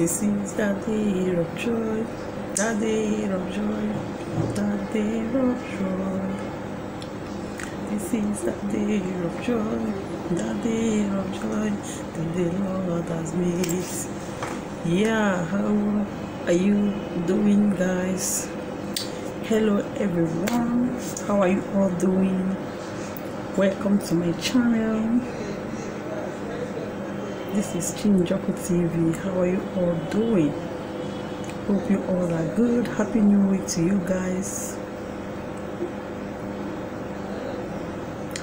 This is the day of joy, the day of joy, the day of joy. This is the day of joy, the day of joy, that the Lord has made. Yeah, how are you doing, guys? Hello everyone, how are you all doing? Welcome to my channel. This is Chinjoku TV. How are you all doing? Hope you all are good. Happy New Week to you guys.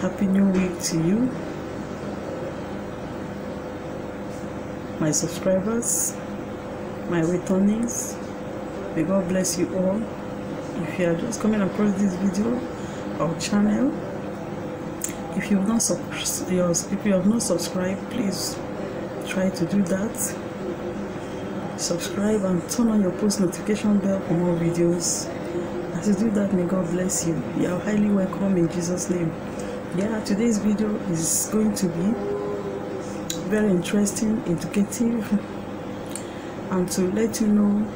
Happy New Week to you, my subscribers, my returnees. May God bless you all. If you are just coming across this video or channel, if you have not subscribed, please try to do that. Subscribe and turn on your post notification bell for more videos. As you do that, may God bless you. You are highly welcome in Jesus' name. Yeah, today's video is going to be very interesting, educative, and to let you know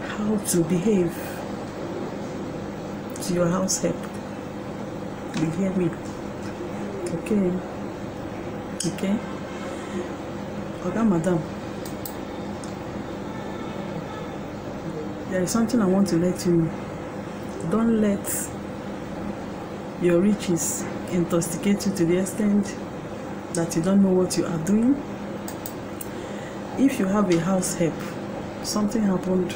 how to behave to your house help. You hear me? Okay. Okay, madam, there is something I want to let you know. Don't let your riches intoxicate you to the extent that you don't know what you are doing. If you have a house help, something happened,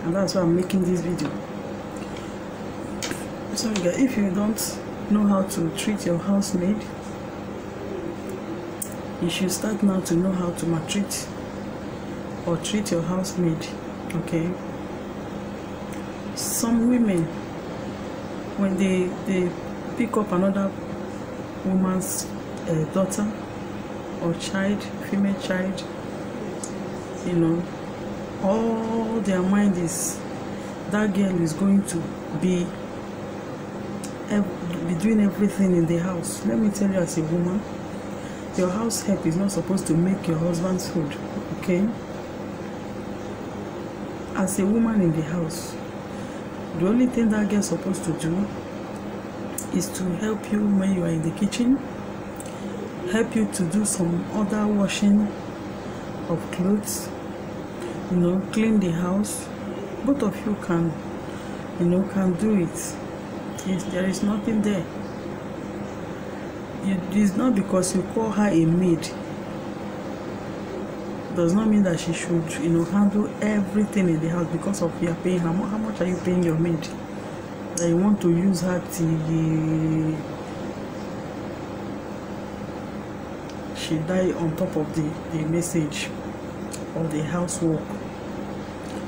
and that's why I'm making this video. So if you don't know how to treat your housemaid, you should start now to know how to maltreat or treat your housemaid. Okay, some women, when they pick up another woman's daughter or child, female child, you know, all their mind is that girl is going to be doing everything in the house. Let me tell you, as a woman, your house help is not supposed to make your husband's food. Okay, as a woman in the house, the only thing that girl is supposed to do is to help you when you are in the kitchen, help you to do some other washing of clothes, you know, clean the house. Both of you can, you know, can do it. There is nothing there. It is not because you call her a maid does not mean that she should, you know, handle everything in the house because of you are paying her. How much are you paying your maid that you want to use her till she die on top of the message or the housework?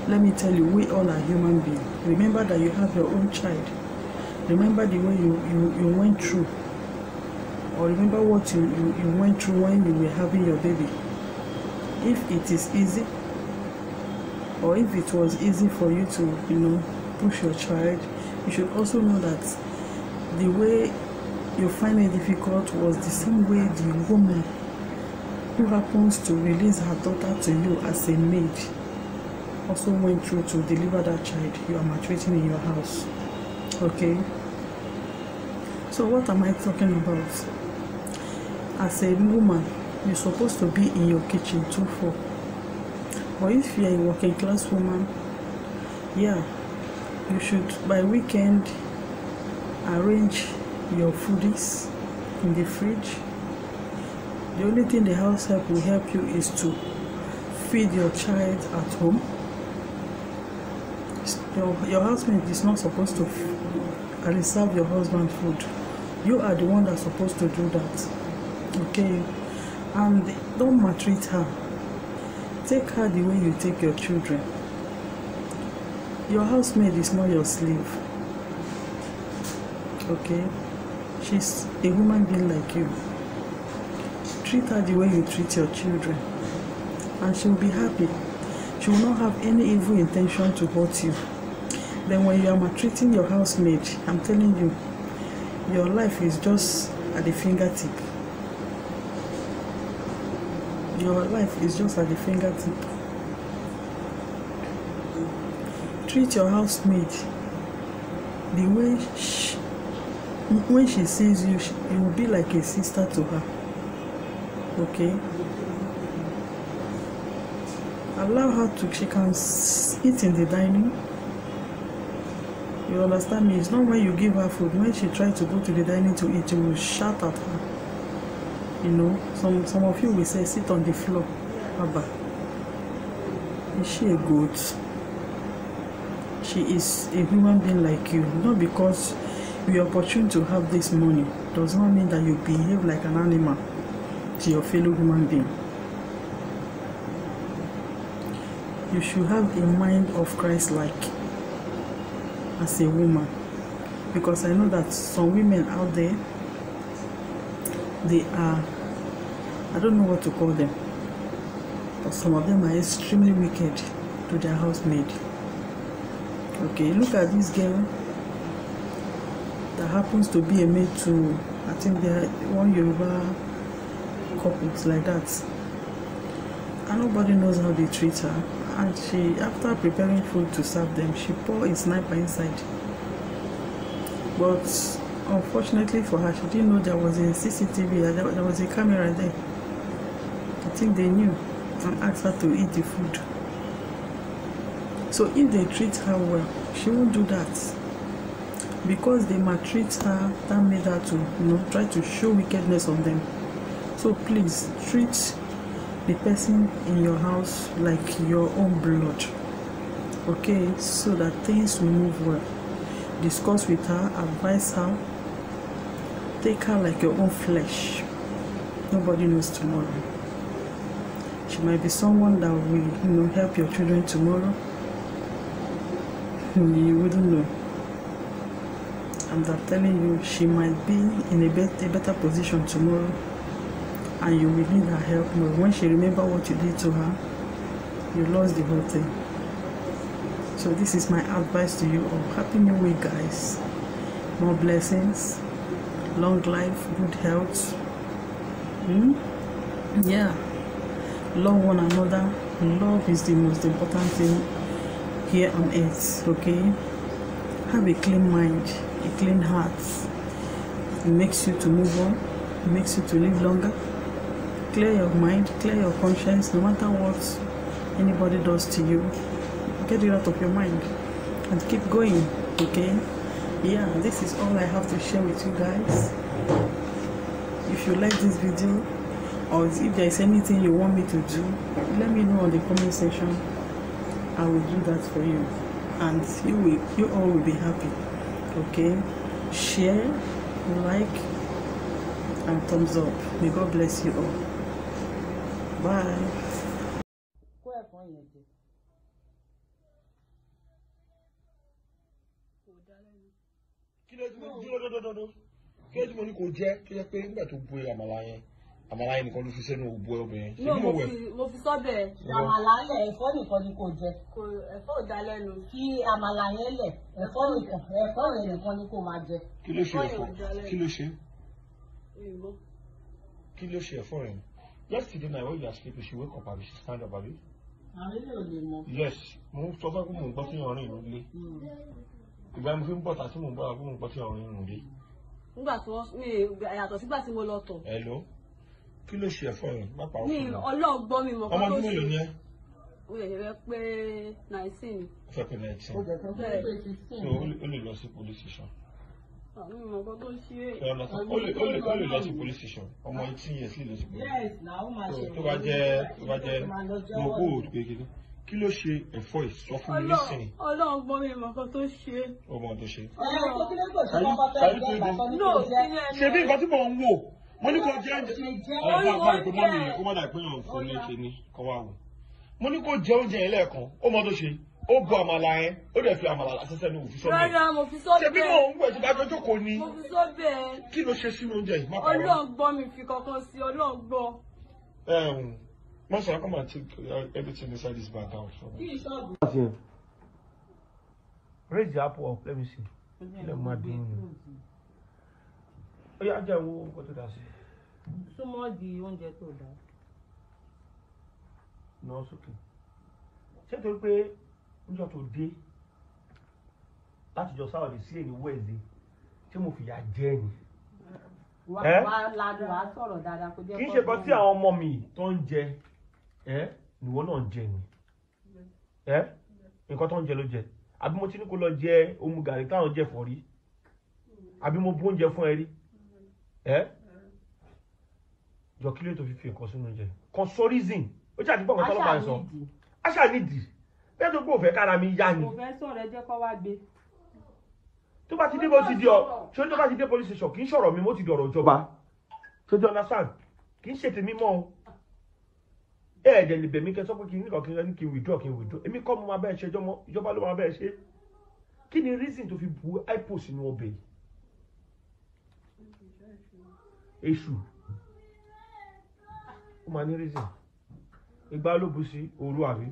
Let me tell you, we all are human beings. Remember that you have your own child. Remember the way you went through, or remember what you went through when you were having your baby. If it is easy, or if it was easy for you to, you know, push your child, you should also know that the way you find it difficult was the same way the woman who happens to release her daughter to you as a maid also went through to deliver that child you are maltreating in your house. Okay, so what am I talking about? As a woman, you're supposed to be in your kitchen 2-4. But if you're a working class woman, yeah, you should by weekend arrange your foodies in the fridge. The only thing the house help will help you is to feed your child at home. Your husband is not supposed to reserve your husband food. You are the one that's supposed to do that. Okay, and don't maltreat her. Take her the way you take your children. Your housemaid is not your slave. Okay, she's a human being like you. Treat her the way you treat your children, and she'll be happy. She will not have any evil intention to hurt you. Then when you are maltreating your housemaid, I'm telling you, your life is just at the fingertip. Your life is just at the fingertip. treat your housemaid the way when she sees you, it will be like a sister to her. Okay? Allow her to, she can eat in the dining. You understand me? It's not when you give her food. When she tries to go to the dining to eat, you will shout at her. You know, some of you will say, sit on the floor. Abba. Is she a goat? She is a human being like you. Not because you are opportune to have this money does not mean that you behave like an animal to your fellow human being. You should have a mind of Christ-like as a woman, because I know that some women out there, they are, I don't know what to call them, but some of them are extremely wicked to their housemaid. Okay, look at this girl that happens to be a maid to, I think they are one Yoruba couples like that, and nobody knows how they treat her. And she, after preparing food to serve them, she poured a sniper inside. But unfortunately for her, she didn't know there was a CCTV, there was a camera there. I think they knew and asked her to eat the food. So if they treat her well, she won't do that. Because they maltreat her, that made her to, you know, try to show wickedness on them. So please treat the person in your house like your own blood, okay, so that things will move well. Discuss with her, advise her, take her like your own flesh. Nobody knows tomorrow. She might be someone that will, you know, help your children tomorrow. You wouldn't know. And I'm telling you, she might be in a better position tomorrow, and you will need her help. But when she remember what you did to her, you lost the whole thing. So this is my advice to you all. Happy New Week, guys. More blessings, long life, good health. Yeah, love one another. Love is the most important thing here on earth. Okay, have a clean mind, a clean heart. It makes you to move on, it makes you to live longer. Clear your mind, clear your conscience. No matter what anybody does to you, get it out of your mind and keep going. Okay, yeah, this is all I have to share with you guys. If you like this video, or if there is anything you want me to do, let me know on the comment section. I will do that for you, and you all will be happy. Okay, share, like, and thumbs up. May God bless you all. Bye. Kí ló mo ní kò jẹ́ kí jẹ́ pé nígbà tó bu àmàlà yẹn nìkan ló fi sẹ́nu òbu obìnrin. Mo fi sọ́bẹ̀ àmàlà lẹ̀ ẹ̀fọ́ nìkan ni kò jẹ. Ẹ̀fọ́ ò dá lẹ́nu. Kí àmàlà yẹn lẹ̀ ẹ̀fọ́ yẹn nìkan ni kò máa jẹ. Kí ló ṣe ẹ̀fọ́? Kí ló ṣe? Kí ló ṣe ẹ̀fọ́ rẹ̀? Yesterday night when you are sleeping, she wake up and she stand up, abi? Yes, mo sọ fún mo gbọ́ tí ọ̀rìn ìlú lé. Ìgbà mo fi ń bọ̀ tà tí mo ń bọ̀ àbúrò mo gbọ́ tí ọ̀rìn ìlú lé. Nígbà tí yàtọ̀ sígbà tí mo lọ tọ̀. Hello, kí ló ṣe ẹ̀fọ́ rẹ̀? Má pa òfin náà. Mi ọlọ́gbọ́n mi mọ̀ kọ́ tó ṣe. Ọmọ ọdún mélòó ni ẹ́? Ó yẹ fẹ́ pé 19. Ó fẹ́ pé 19. Ó fẹ́ pé 16. So ó lè lọ sí police station. Mi mọ̀ kọ́ tó ṣe. Ó lè lọ sí police station. Ọmọ 18 years lè lọ sí police station. Tó bá jẹ́ mo kó òòtù kékeré. Kí ló ṣe ẹ̀fọ́ yìí? Sọ fún mi nísìnyí. Ọlọ́run gbọ́ mi mọ̀ kọ́ tó ṣe. Ọmọ tó ṣe. Ṣé bí nǹkan tí mò ń wò? Mo ní kò jẹ́ ọ̀gá àgbà ìpè mọ́ mi yẹn kó má dà pé yàn fún ní ṣe ni kọ́ wá wò. Mo ní kò jẹ oúnjẹ yẹn lẹ́ẹ̀kan, ó mọ tó ṣe. Ó bu àmàlà yẹn, ó dẹ̀ fi àmàlà lásẹ̀sẹ̀ ní òfin sọ́bẹ̀. Rárá, mo fi sọ́bẹ̀. Ṣé bí mò ń wẹ̀ tí bá jọjọ́ kò ní? Mo fi sọ́bẹ̀. Kí ló ṣe sínú oúnjẹ yìí? Má parọ́. Ọlọ́run gbọ́ mi fi kankan sí, Ọlọ́run gbọ́. Master, come and take everything inside this bag out for me. Raise the apple up. Let me see. Let me do. Oh yeah, I will go to that. So much the oúnjẹ tó dá. No, it's okay. Ṣé tó pé níjọ́ tó dé láti jọ Saturday sí èyí Wednesday tí mo fìyà jẹ ni. wà ládùn wá sọ̀rọ̀ dáadáa kó jẹ́ kì í ṣe kan tí àwọn ọmọ mi tó ń jẹ nìwọ náà ń jẹ ni nǹkan tó ń jẹ ló jẹ àbí mo ti ní kó lọ jẹ omu gàrí táwọn jẹ fọ rí àbí mo bú oúnjẹ fún ẹ rí jọ kí ló tó fi nǹkan sínú oúnjẹ kan sọ reason ó jà dípò nǹkan tọ́lọ́pàá ń sọ àṣà nídìí bẹ́ẹ̀ tó pé òfẹ́ kára mi yá ni. òfẹ́ sọ̀rọ̀ ẹ jẹ́ kó wá gbé. tó bá ti dé bó ti di ọ ṣé tó bá ti dé police station kì í ṣọ̀rọ̀ mi mo ti di ọ̀rọ̀ ìjọba ṣé do you understand kì í ṣe tèmi mọ́ o ẹ̀ẹ́dẹ̀ lè bẹ̀mí kẹ́ sọ pé kí n nìkan kí n withdraw èmi kọ́ mo máa bẹ́ẹ̀ ṣe ìjọba ló máa bẹ́ẹ̀ ṣe kí ni reason tó fi bu ipo sínú ọbẹ̀ yìí èṣù ó máa ní reason ìgbà ló bu sí òru àbí.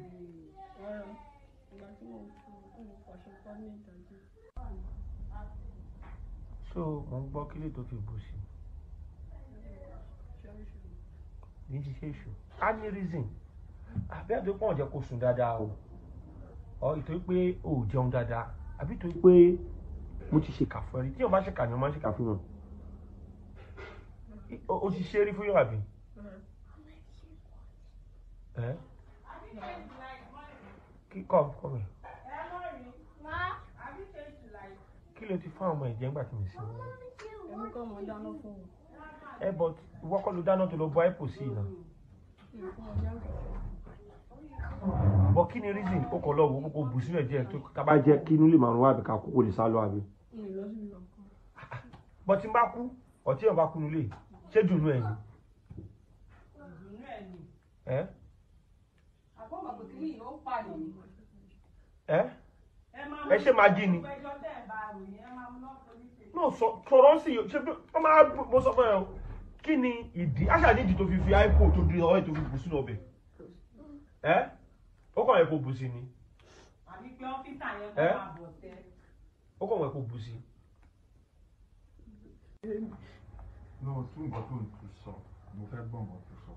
so mo ń gbọ́ kí lè tó fi bu sí ní ti ṣe èṣù á ní reason àbí àti pọ́n jẹ́ kó sùn dáadáa o ọ ìtorí pé o ò jẹun dáadáa àbí ìtorí pé mo ti ṣe kà fún ẹ rí tí o bá ṣe kà ni o máa ń ṣe kà fún yàn o ti ṣe rí fún yàn àbí kọ́ mi kí ló ti fún àwọn ọmọ ìjẹ́ ńgbà tí mi sí wọn. èmi kọ́ mo dáná fún wọn. but ìwọ kọ́ ló dáná tó lọ bọ ipo sí ìlà. bọ kí ni reason ó kọ lọ wo kókó bù sínú ẹ̀jẹ̀ tó ká bá jẹ́ kí inú lè máa rún wá àbí ká kókó lè sá lọ àbí. bọ tí n bá kú ọtí ẹ̀ bá kú nílé ṣé dùnú ẹ̀ ni. ẹ ṣe máa jí ni. no sọ̀rọ̀ sí ṣe pé wọ́n máa mo sọ fún ẹ o kí ni ìdí àṣà nídìí tó fi ipo tó di ọ̀rẹ́ tó fi bù sínú ọbẹ̀ ó kàn yẹ kó bù sí ni. àbí pé ọ́fíìsà yẹn kó máa bọ̀ tẹ́. ó kàn yẹ kó bù sí. náà tún nǹkan tó ń tún sọ mo fẹ́ gbọ́ nǹkan tó sọ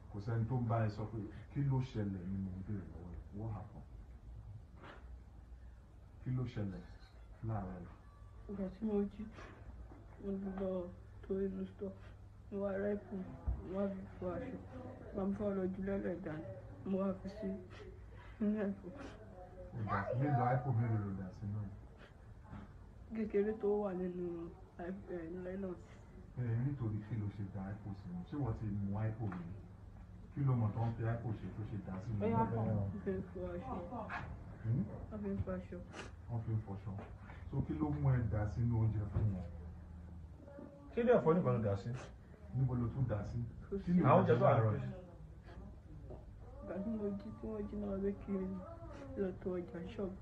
kò sẹ́ni tó ń bá ẹ sọ pé kí ló ṣẹlẹ̀ nínú ìbéèrè lọ́wọ́ ẹ̀ wọ́n hà kan kí ló ṣẹlẹ̀ láàárọ̀ rẹ̀. ìgbà tí mo jí mo lọ tó inú stọ mo wá rẹ́pù mo wá fi fọ aṣọ máa ń fọ́ lójú lẹ́lẹ́dà mo wá fi sí inú ẹ̀fọ́. ìgbà tí mélòó ipo mélòó ló dà sínú ẹ̀. kékeré tó wà nínú nylon. nítorí kí ló ṣe da ipo sínú ṣé wọ́n ti mú ipo mi kí ló mọ̀ tó ń fi ipo ṣe tó ṣe dà sínú ẹ̀. wọ́n fi ń fọ aṣọ. wọ́n fi ń fọ aṣọ. wọ́n fi ń fọṣọ so kí ló mú ẹ dà sínú oúnjẹ fún wọn. kí ló ẹ̀fọ́ nìkan ló dà sí. níbo ló tún dà sí. àwọn oúnjẹ tó àárọ̀ yìí. ìgbà tí mo jí tí wọ́n jí náà wé kiri lọ tó ọjà ṣọ́ọ̀bù.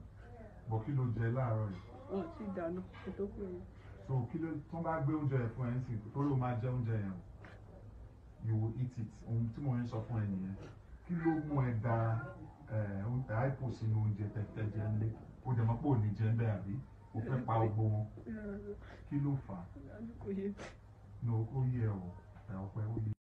bọ̀ kí ló jẹ láàárọ̀ yìí. wọn ti dáná ètò pé. so kí ló tó bá gbé oúnjẹ yẹn fún ẹ nísìnyí tó ló máa jẹ oúnjẹ yẹn you will eat it ohun tí mo ń sọ fún ẹ nìyẹn kí ló mú ẹ da ipo sínú oúnjẹ tẹ́tẹ́ jẹ ńlé ó jẹ mọ́ pé ò ní jẹ ń bẹ́ àbí ó fẹ́ pa gbogbo wọn kí ló fà á. no ó yẹ ọ ọ̀pẹ ó yẹ.